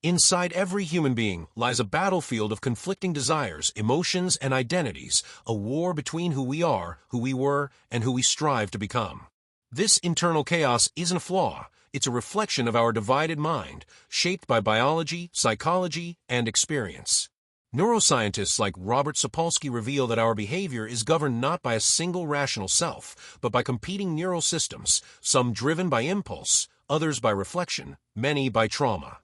Inside every human being lies a battlefield of conflicting desires, emotions, and identities, a war between who we are, who we were, and who we strive to become. This internal chaos isn't a flaw, it's a reflection of our divided mind, shaped by biology, psychology, and experience. Neuroscientists like Robert Sapolsky reveal that our behavior is governed not by a single rational self, but by competing neural systems, some driven by impulse, others by reflection, many by trauma.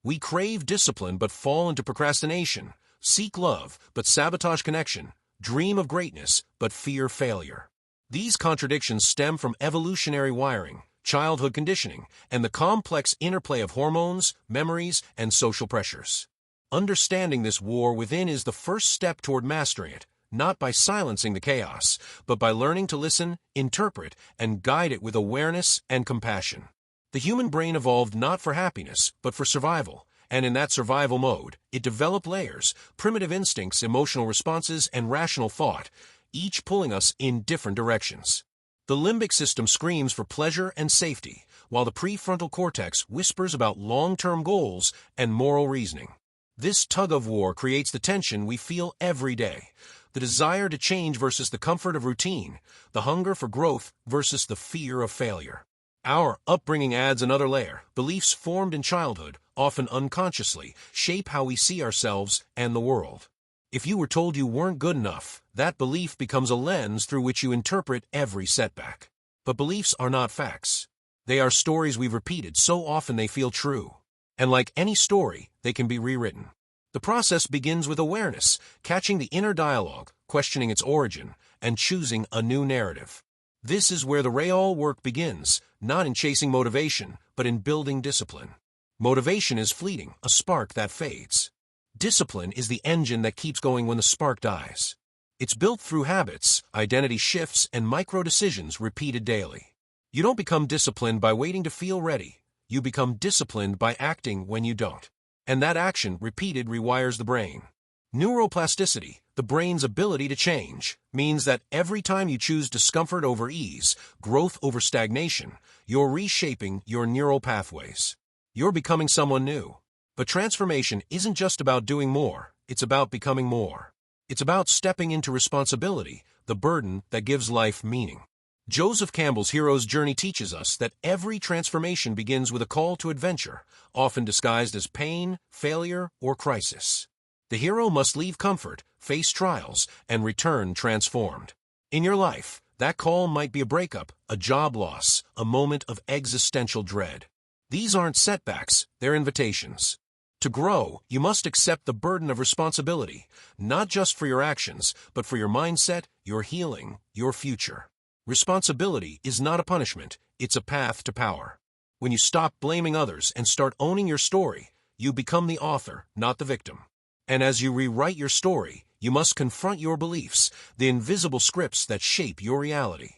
We crave discipline but fall into procrastination, seek love but sabotage connection, dream of greatness but fear failure. These contradictions stem from evolutionary wiring, childhood conditioning, and the complex interplay of hormones, memories, and social pressures. Understanding this war within is the first step toward mastering it, not by silencing the chaos, but by learning to listen, interpret, and guide it with awareness and compassion. The human brain evolved not for happiness, but for survival, and in that survival mode, it developed layers, primitive instincts, emotional responses, and rational thought, each pulling us in different directions. The limbic system screams for pleasure and safety, while the prefrontal cortex whispers about long-term goals and moral reasoning. This tug-of-war creates the tension we feel every day, the desire to change versus the comfort of routine, the hunger for growth versus the fear of failure. Our upbringing adds another layer. Beliefs formed in childhood, often unconsciously, shape how we see ourselves and the world. If you were told you weren't good enough, that belief becomes a lens through which you interpret every setback. But beliefs are not facts. They are stories we've repeated so often they feel true. And like any story, they can be rewritten. The process begins with awareness, catching the inner dialogue, questioning its origin, and choosing a new narrative. This is where the real work begins, not in chasing motivation, but in building discipline. Motivation is fleeting, a spark that fades. Discipline is the engine that keeps going when the spark dies. It's built through habits, identity shifts, and micro-decisions repeated daily. You don't become disciplined by waiting to feel ready. You become disciplined by acting when you don't. And that action, repeated, rewires the brain. Neuroplasticity, the brain's ability to change, means that every time you choose discomfort over ease, growth over stagnation, you're reshaping your neural pathways. You're becoming someone new. But transformation isn't just about doing more, it's about becoming more. It's about stepping into responsibility, the burden that gives life meaning. Joseph Campbell's hero's journey teaches us that every transformation begins with a call to adventure, often disguised as pain, failure, or crisis. The hero must leave comfort, face trials, and return transformed. In your life, that call might be a breakup, a job loss, a moment of existential dread. These aren't setbacks, they're invitations. To grow, you must accept the burden of responsibility, not just for your actions, but for your mindset, your healing, your future. Responsibility is not a punishment, it's a path to power. When you stop blaming others and start owning your story, you become the author, not the victim. And as you rewrite your story, you must confront your beliefs, the invisible scripts that shape your reality.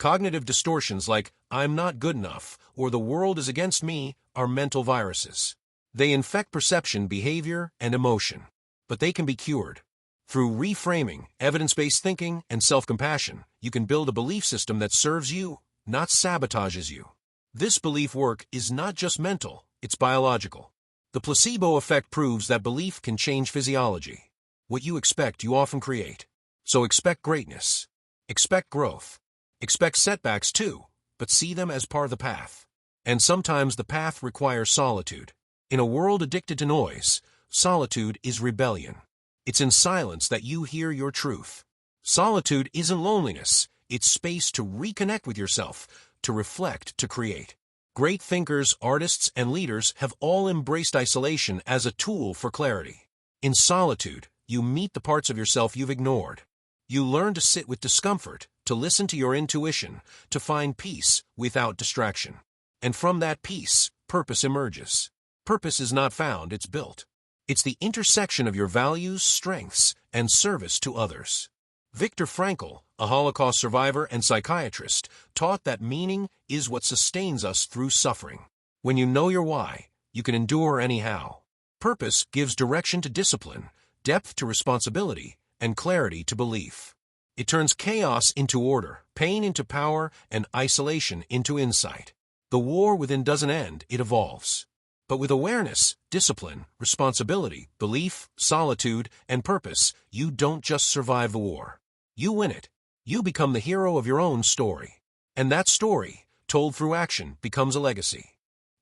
Cognitive distortions like, "I'm not good enough," or "the world is against me," are mental viruses. They infect perception, behavior, and emotion. But they can be cured. Through reframing, evidence-based thinking, and self-compassion, you can build a belief system that serves you, not sabotages you. This belief work is not just mental, it's biological. The placebo effect proves that belief can change physiology. What you expect, you often create. So expect greatness. Expect growth. Expect setbacks too, but see them as part of the path. And sometimes the path requires solitude. In a world addicted to noise, solitude is rebellion. It's in silence that you hear your truth. Solitude isn't loneliness, it's space to reconnect with yourself, to reflect, to create. Great thinkers, artists, and leaders have all embraced isolation as a tool for clarity. In solitude, you meet the parts of yourself you've ignored. You learn to sit with discomfort, to listen to your intuition, to find peace without distraction. And from that peace, purpose emerges. Purpose is not found, it's built. It's the intersection of your values, strengths, and service to others. Viktor Frankl, a Holocaust survivor and psychiatrist, taught that meaning is what sustains us through suffering. When you know your why, you can endure anyhow. Purpose gives direction to discipline, depth to responsibility, and clarity to belief. It turns chaos into order, pain into power, and isolation into insight. The war within doesn't end, it evolves. But with awareness, discipline, responsibility, belief, solitude, and purpose, you don't just survive the war. You win it. You become the hero of your own story. And that story, told through action, becomes a legacy.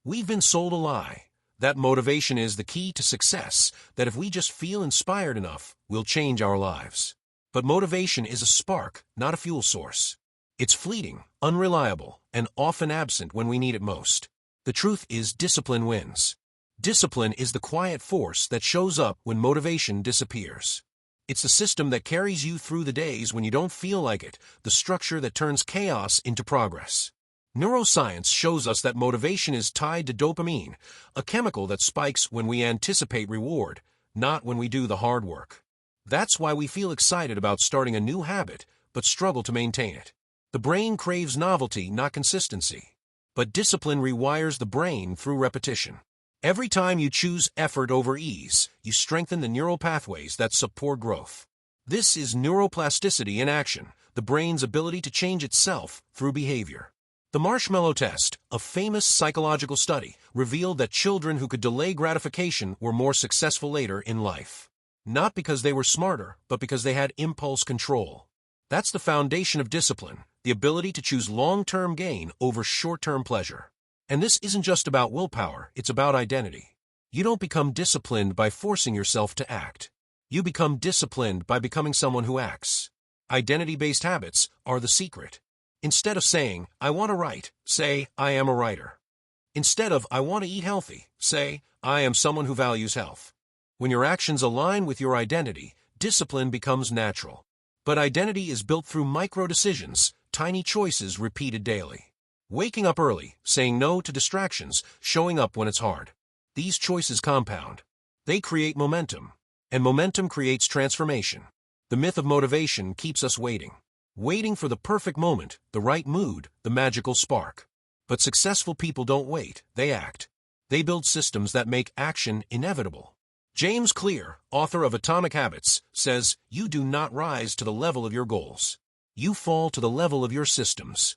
We've been sold a lie. That motivation is the key to success, that if we just feel inspired enough, we'll change our lives. But motivation is a spark, not a fuel source. It's fleeting, unreliable, and often absent when we need it most. The truth is, discipline wins. Discipline is the quiet force that shows up when motivation disappears. It's the system that carries you through the days when you don't feel like it, the structure that turns chaos into progress. Neuroscience shows us that motivation is tied to dopamine, a chemical that spikes when we anticipate reward, not when we do the hard work. That's why we feel excited about starting a new habit, but struggle to maintain it. The brain craves novelty, not consistency. But discipline rewires the brain through repetition. Every time you choose effort over ease, you strengthen the neural pathways that support growth. This is neuroplasticity in action, the brain's ability to change itself through behavior. The marshmallow test, a famous psychological study, revealed that children who could delay gratification were more successful later in life. Not because they were smarter, but because they had impulse control. That's the foundation of discipline, the ability to choose long-term gain over short-term pleasure. And this isn't just about willpower, it's about identity. You don't become disciplined by forcing yourself to act. You become disciplined by becoming someone who acts. Identity-based habits are the secret. Instead of saying, I want to write, say, I am a writer. Instead of, I want to eat healthy, say, I am someone who values health. When your actions align with your identity, discipline becomes natural. But identity is built through micro-decisions, tiny choices repeated daily. Waking up early, saying no to distractions, showing up when it's hard. These choices compound. They create momentum. And momentum creates transformation. The myth of motivation keeps us waiting. Waiting for the perfect moment, the right mood, the magical spark. But successful people don't wait, they act. They build systems that make action inevitable. James Clear, author of Atomic Habits, says, you do not rise to the level of your goals. You fall to the level of your systems.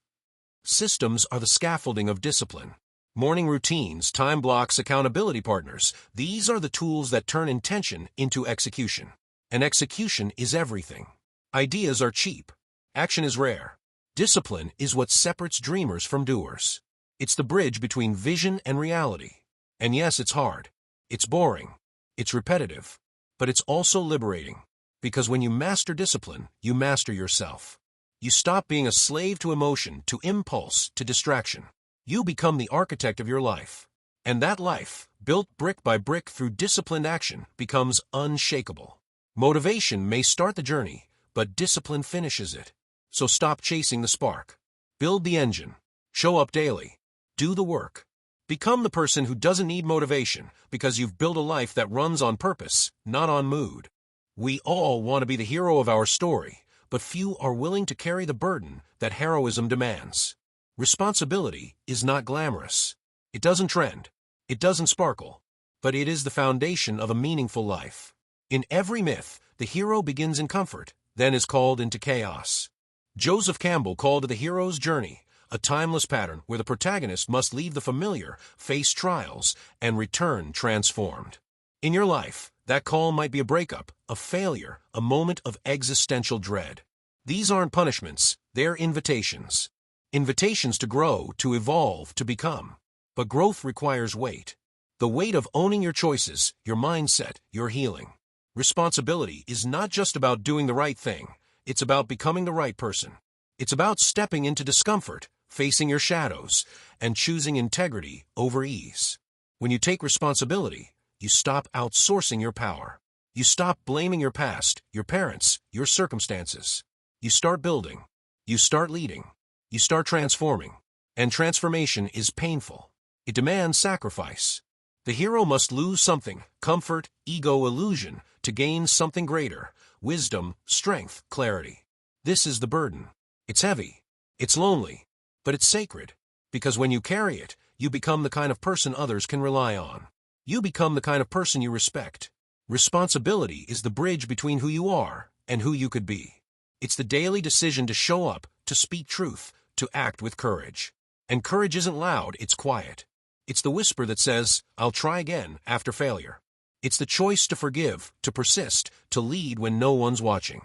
Systems are the scaffolding of discipline. Morning routines, time blocks, accountability partners, these are the tools that turn intention into execution. And execution is everything. Ideas are cheap. Action is rare. Discipline is what separates dreamers from doers. It's the bridge between vision and reality. And yes, it's hard. It's boring. It's repetitive. But it's also liberating. Because when you master discipline, you master yourself. You stop being a slave to emotion, to impulse, to distraction. You become the architect of your life. And that life, built brick by brick through disciplined action, becomes unshakable. Motivation may start the journey, but discipline finishes it. So stop chasing the spark. Build the engine. Show up daily. Do the work. Become the person who doesn't need motivation because you've built a life that runs on purpose, not on mood. We all want to be the hero of our story, but few are willing to carry the burden that heroism demands. Responsibility is not glamorous. It doesn't trend. It doesn't sparkle. But it is the foundation of a meaningful life. In every myth, the hero begins in comfort, then is called into chaos. Joseph Campbell called it the hero's journey, a timeless pattern where the protagonist must leave the familiar, face trials, and return transformed. In your life, that call might be a breakup, a failure, a moment of existential dread. These aren't punishments, they're invitations. Invitations to grow, to evolve, to become. But growth requires weight. The weight of owning your choices, your mindset, your healing. Responsibility is not just about doing the right thing. It's about becoming the right person. It's about stepping into discomfort, facing your shadows, and choosing integrity over ease. When you take responsibility, you stop outsourcing your power. You stop blaming your past, your parents, your circumstances. You start building. You start leading. You start transforming. And transformation is painful. It demands sacrifice. The hero must lose something, comfort, ego, illusion, to gain something greater, wisdom, strength, clarity. This is the burden. It's heavy. It's lonely. But it's sacred. Because when you carry it, you become the kind of person others can rely on. You become the kind of person you respect. Responsibility is the bridge between who you are and who you could be. It's the daily decision to show up, to speak truth, to act with courage. And courage isn't loud, it's quiet. It's the whisper that says, "I'll try again," after failure. It's the choice to forgive, to persist, to lead when no one's watching.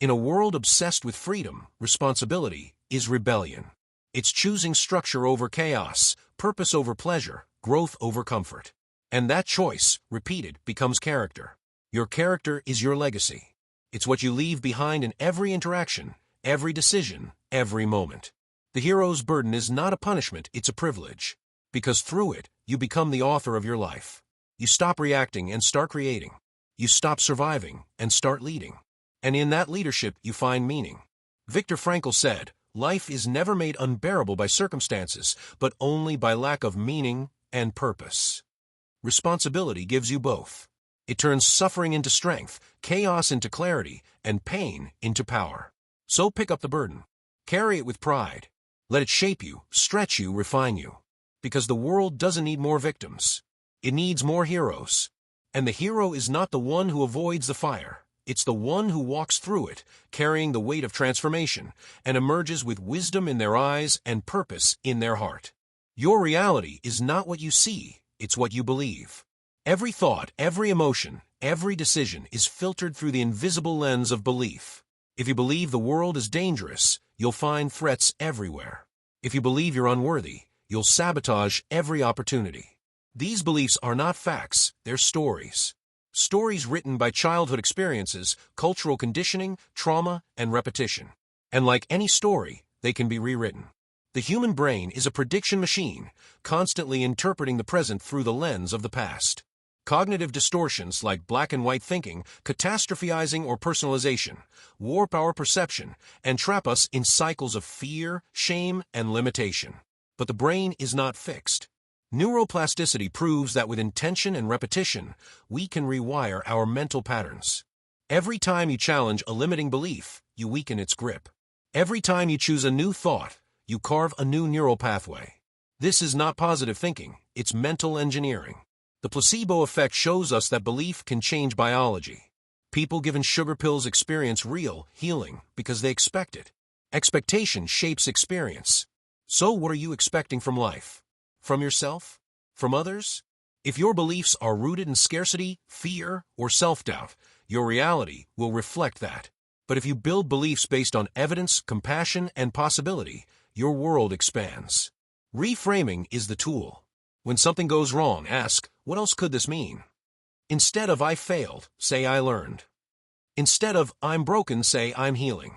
In a world obsessed with freedom, responsibility is rebellion. It's choosing structure over chaos, purpose over pleasure, growth over comfort. And that choice, repeated, becomes character. Your character is your legacy. It's what you leave behind in every interaction, every decision, every moment. The hero's burden is not a punishment, it's a privilege. Because through it, you become the author of your life. You stop reacting and start creating. You stop surviving and start leading. And in that leadership, you find meaning. Viktor Frankl said, "Life is never made unbearable by circumstances, but only by lack of meaning and purpose." Responsibility gives you both. It turns suffering into strength, chaos into clarity, and pain into power. So pick up the burden. Carry it with pride. Let it shape you, stretch you, refine you. Because the world doesn't need more victims. It needs more heroes. And the hero is not the one who avoids the fire. It's the one who walks through it, carrying the weight of transformation, and emerges with wisdom in their eyes and purpose in their heart. Your reality is not what you see, it's what you believe. Every thought, every emotion, every decision is filtered through the invisible lens of belief. If you believe the world is dangerous, you'll find threats everywhere. If you believe you're unworthy, you'll sabotage every opportunity. These beliefs are not facts, they're stories. Stories written by childhood experiences, cultural conditioning, trauma, and repetition. And like any story, they can be rewritten. The human brain is a prediction machine, constantly interpreting the present through the lens of the past. Cognitive distortions like black and white thinking, catastrophizing, or personalization warp our perception and trap us in cycles of fear, shame, and limitation. But the brain is not fixed. Neuroplasticity proves that with intention and repetition, we can rewire our mental patterns. Every time you challenge a limiting belief, you weaken its grip. Every time you choose a new thought, you carve a new neural pathway. This is not positive thinking, it's mental engineering. The placebo effect shows us that belief can change biology. People given sugar pills experience real healing because they expect it. Expectation shapes experience. So what are you expecting from life? From yourself? From others? If your beliefs are rooted in scarcity, fear, or self-doubt, your reality will reflect that. But if you build beliefs based on evidence, compassion, and possibility, your world expands. Reframing is the tool. When something goes wrong, ask, "What else could this mean?" Instead of "I failed," say "I learned." Instead of "I'm broken," say "I'm healing."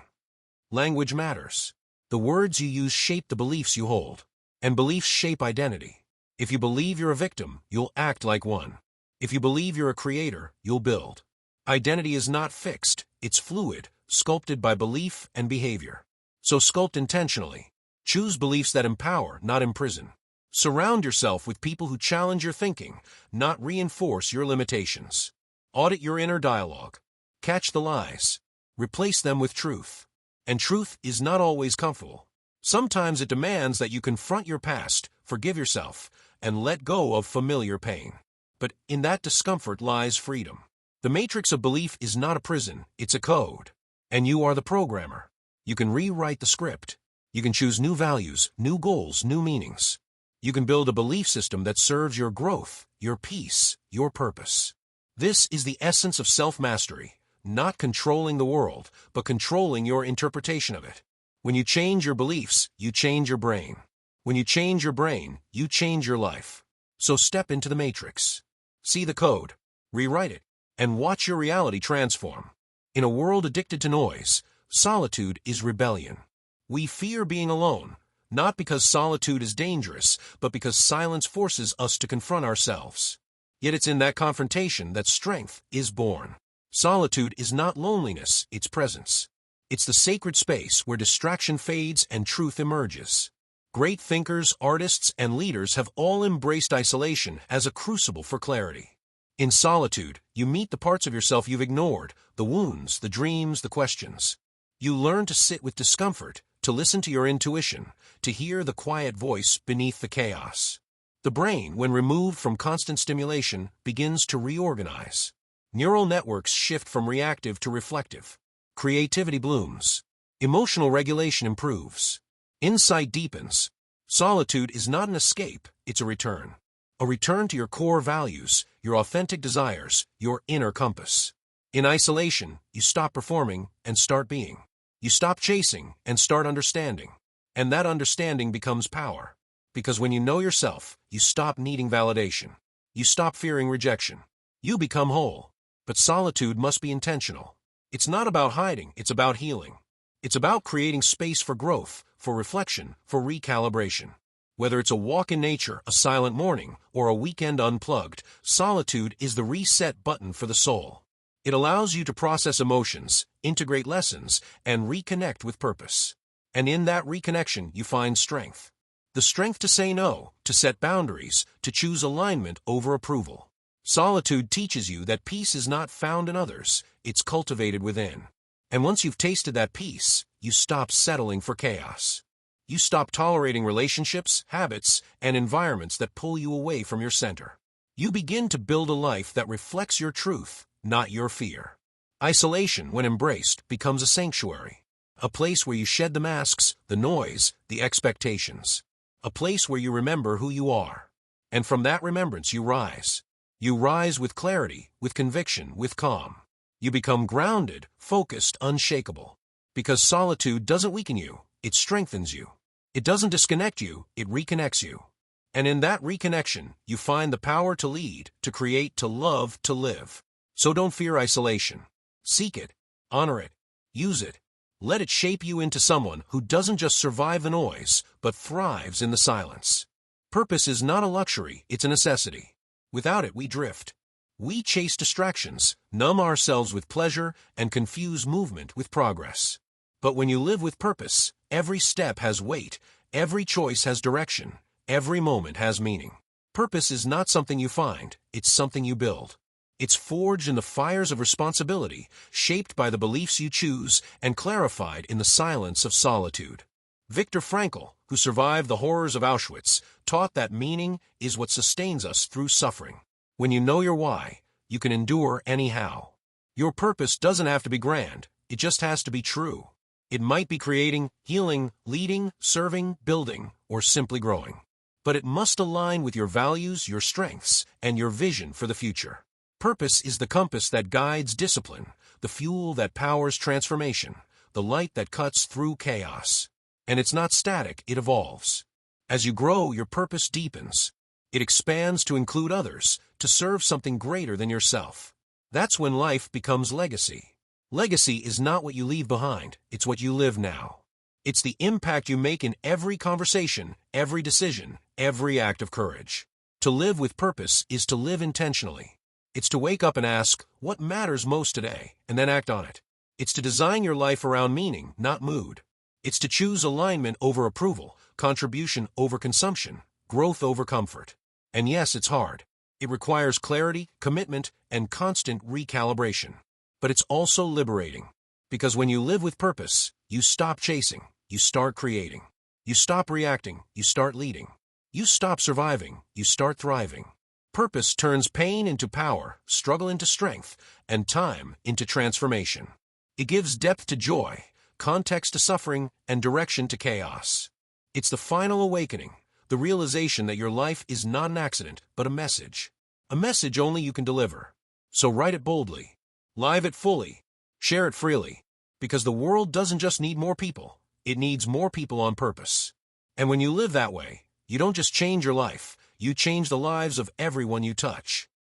Language matters. The words you use shape the beliefs you hold. And beliefs shape identity. If you believe you're a victim, you'll act like one. If you believe you're a creator, you'll build. Identity is not fixed, it's fluid, sculpted by belief and behavior. So sculpt intentionally. Choose beliefs that empower, not imprison. Surround yourself with people who challenge your thinking, not reinforce your limitations. Audit your inner dialogue. Catch the lies. Replace them with truth. And truth is not always comfortable. Sometimes it demands that you confront your past, forgive yourself, and let go of familiar pain. But in that discomfort lies freedom. The matrix of belief is not a prison, it's a code. And you are the programmer. You can rewrite the script. You can choose new values, new goals, new meanings. You can build a belief system that serves your growth, your peace, your purpose. This is the essence of self-mastery, not controlling the world, but controlling your interpretation of it. When you change your beliefs, you change your brain. When you change your brain, you change your life. So step into the matrix. See the code, rewrite it, and watch your reality transform. In a world addicted to noise, solitude is rebellion. We fear being alone, not because solitude is dangerous, but because silence forces us to confront ourselves. Yet it's in that confrontation that strength is born. Solitude is not loneliness, it's presence. It's the sacred space where distraction fades and truth emerges. Great thinkers, artists, and leaders have all embraced isolation as a crucible for clarity. In solitude, you meet the parts of yourself you've ignored, the wounds, the dreams, the questions. You learn to sit with discomfort, to listen to your intuition, to hear the quiet voice beneath the chaos. The brain, when removed from constant stimulation, begins to reorganize. Neural networks shift from reactive to reflective. Creativity blooms. Emotional regulation improves. Insight deepens. Solitude is not an escape, it's a return. A return to your core values, your authentic desires, your inner compass. In isolation, you stop performing and start being. You stop chasing and start understanding. And that understanding becomes power. Because when you know yourself, you stop needing validation. You stop fearing rejection. You become whole. But solitude must be intentional. It's not about hiding, it's about healing. It's about creating space for growth, for reflection, for recalibration. Whether it's a walk in nature, a silent morning, or a weekend unplugged, solitude is the reset button for the soul. It allows you to process emotions, integrate lessons, and reconnect with purpose. And in that reconnection, you find strength. The strength to say no, to set boundaries, to choose alignment over approval. Solitude teaches you that peace is not found in others, it's cultivated within. And once you've tasted that peace, you stop settling for chaos. You stop tolerating relationships, habits, and environments that pull you away from your center. You begin to build a life that reflects your truth, not your fear. Isolation, when embraced, becomes a sanctuary. A place where you shed the masks, the noise, the expectations. A place where you remember who you are. And from that remembrance you rise. You rise with clarity, with conviction, with calm. You become grounded, focused, unshakable. Because solitude doesn't weaken you, it strengthens you. It doesn't disconnect you, it reconnects you. And in that reconnection, you find the power to lead, to create, to love, to live. So don't fear isolation. Seek it, honor it, use it. Let it shape you into someone who doesn't just survive the noise, but thrives in the silence. Purpose is not a luxury, it's a necessity. Without it, we drift. We chase distractions, numb ourselves with pleasure, and confuse movement with progress. But when you live with purpose, every step has weight, every choice has direction, every moment has meaning. Purpose is not something you find, it's something you build. It's forged in the fires of responsibility, shaped by the beliefs you choose, and clarified in the silence of solitude. Viktor Frankl, who survived the horrors of Auschwitz, taught that meaning is what sustains us through suffering. When you know your why, you can endure anyhow. Your purpose doesn't have to be grand, it just has to be true. It might be creating, healing, leading, serving, building, or simply growing. But it must align with your values, your strengths, and your vision for the future. Purpose is the compass that guides discipline, the fuel that powers transformation, the light that cuts through chaos. And it's not static, it evolves. As you grow, your purpose deepens. It expands to include others, to serve something greater than yourself. That's when life becomes legacy. Legacy is not what you leave behind, it's what you live now. It's the impact you make in every conversation, every decision, every act of courage. To live with purpose is to live intentionally. It's to wake up and ask, what matters most today, and then act on it. It's to design your life around meaning, not mood. It's to choose alignment over approval, contribution over consumption, growth over comfort. And yes, it's hard. It requires clarity, commitment, and constant recalibration. But it's also liberating. Because when you live with purpose, you stop chasing, you start creating. You stop reacting, you start leading. You stop surviving, you start thriving. Purpose turns pain into power, struggle into strength, and time into transformation. It gives depth to joy, context to suffering, and direction to chaos. It's the final awakening, the realization that your life is not an accident, but a message. A message only you can deliver. So write it boldly. Live it fully. Share it freely. Because the world doesn't just need more people, it needs more people on purpose. And when you live that way, you don't just change your life, you change the lives of everyone you touch.